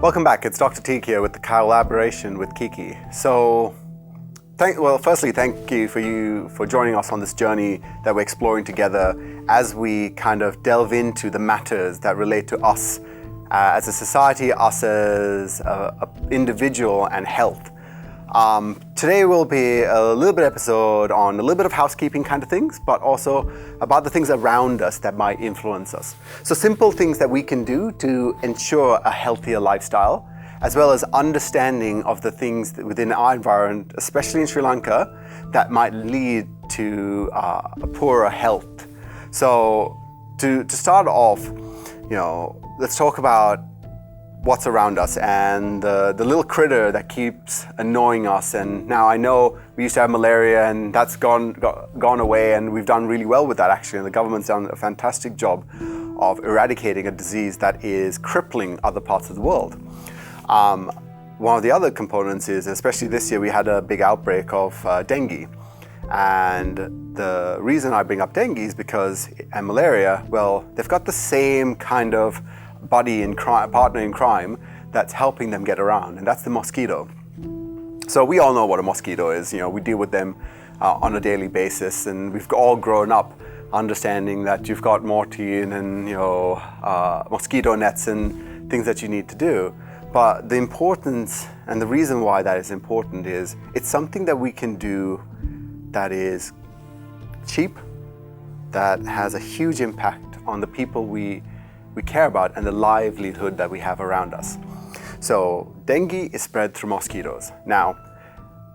Welcome back. It's Dr. Teague here with the collaboration with KiKi. So, firstly, thank you for joining us on this journey that we're exploring together as we kind of delve into the matters that relate to us as a society, us as an individual, and health. Today will be a little bit episode on a little bit of housekeeping kind of things, but also about the things around us that might influence us. So simple things that we can do to ensure a healthier lifestyle, as well as understanding of the things within our environment, especially in Sri Lanka, that might lead to a poorer health. So to start off, let's talk about what's around us and the little critter that keeps annoying us. And now I know we used to have malaria and that's gone away, and we've done really well with that actually, and the government's done a fantastic job of eradicating a disease that is crippling other parts of the world. One of the other components is, especially this year, we had a big outbreak of dengue. And the reason I bring up dengue is because, and malaria, well, they've got the same kind of partner in crime that's helping them get around, and that's the mosquito. So we all know what a mosquito is. We deal with them on a daily basis, and we've all grown up understanding that you've got morphine and mosquito nets and things that you need to do. But the importance and the reason why that is important is it's something that we can do that is cheap, that has a huge impact on the people we care about and the livelihood that we have around us. So dengue is spread through mosquitoes. Now,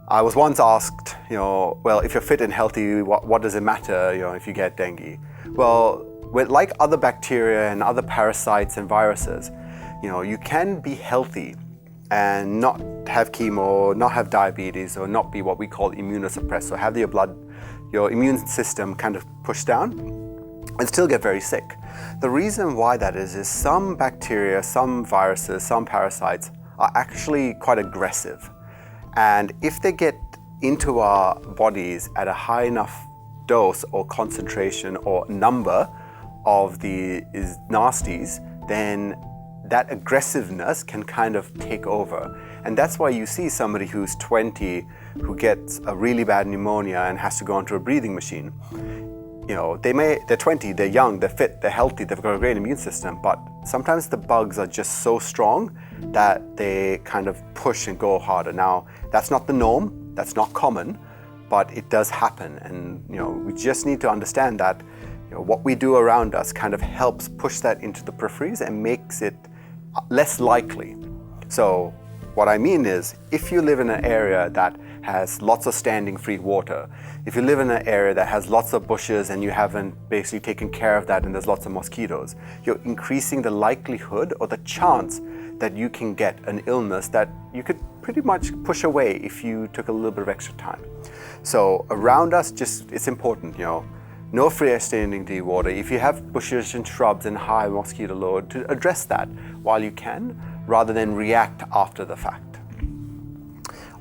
I was once asked, well, if you're fit and healthy, what does it matter, if you get dengue? Well, like other bacteria and other parasites and viruses, you can be healthy and not have chemo, not have diabetes, or not be what we call immunosuppressed, so have your immune system kind of pushed down and still get very sick. The reason why that is some bacteria, some viruses, some parasites are actually quite aggressive. And if they get into our bodies at a high enough dose or concentration or number of these nasties, then that aggressiveness can kind of take over. And that's why you see somebody who's 20 who gets a really bad pneumonia and has to go onto a breathing machine. They're 20, they're young, they're fit, they're healthy, they've got a great immune system, but sometimes the bugs are just so strong that they kind of push and go harder. Now, that's not the norm, that's not common, but it does happen. And we just need to understand that what we do around us kind of helps push that into the peripheries and makes it less likely. So what I mean is, if you live in an area that has lots of standing free water, if you live in an area that has lots of bushes and you haven't basically taken care of that and there's lots of mosquitoes, you're increasing the likelihood or the chance that you can get an illness that you could pretty much push away if you took a little bit of extra time. So around us, it's important, no freestanding water. If you have bushes and shrubs and high mosquito load, to address that while you can, rather than react after the fact.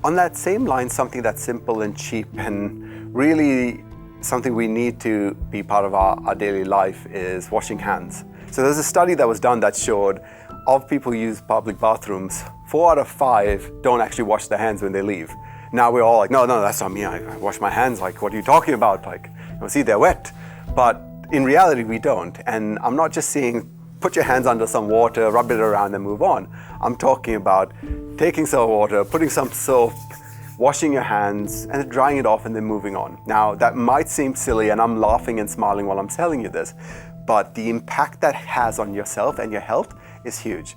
On that same line, something that's simple and cheap and really something we need to be part of our daily life is washing hands. So there's a study that was done that showed of people who use public bathrooms, 4 out of 5 don't actually wash their hands when they leave. Now we're all like, no, that's not me. I wash my hands. Like, what are you talking about? Like, see, they're wet. But in reality, we don't. And I'm not just saying, put your hands under some water, rub it around and move on. I'm talking about taking some water, putting some soap, washing your hands and drying it off and then moving on. Now, that might seem silly and I'm laughing and smiling while I'm telling you this, but the impact that has on yourself and your health is huge.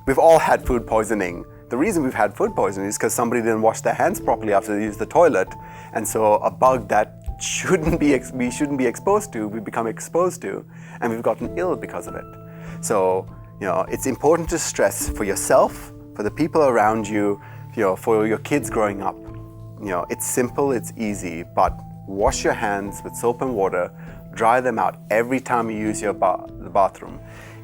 We've all had food poisoning. The reason we've had food poisoning is because somebody didn't wash their hands properly after they used the toilet. And so a bug that we shouldn't be exposed to, we become exposed to, and we've gotten ill because of it. So, it's important to stress for yourself, for the people around you, for your kids growing up. It's simple, it's easy, but wash your hands with soap and water, dry them out every time you use the bathroom.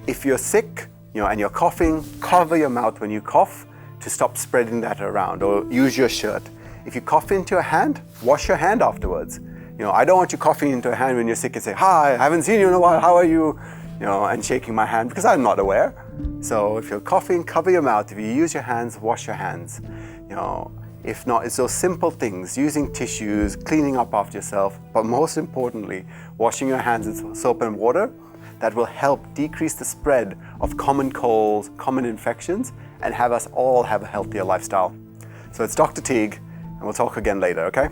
If you're sick, and you're coughing, cover your mouth when you cough to stop spreading that around, or use your shirt. If you cough into a hand, wash your hand afterwards. I don't want you coughing into a hand when you're sick and say, hi, I haven't seen you in a while, how are you? And shaking my hand because I'm not aware. So if you're coughing, cover your mouth. If you use your hands, wash your hands. You know, if not, it's those simple things, using tissues, cleaning up after yourself, but most importantly, washing your hands with soap and water. That will help decrease the spread of common colds, common infections, and have us all have a healthier lifestyle. So it's Dr. Teague, and we'll talk again later, okay?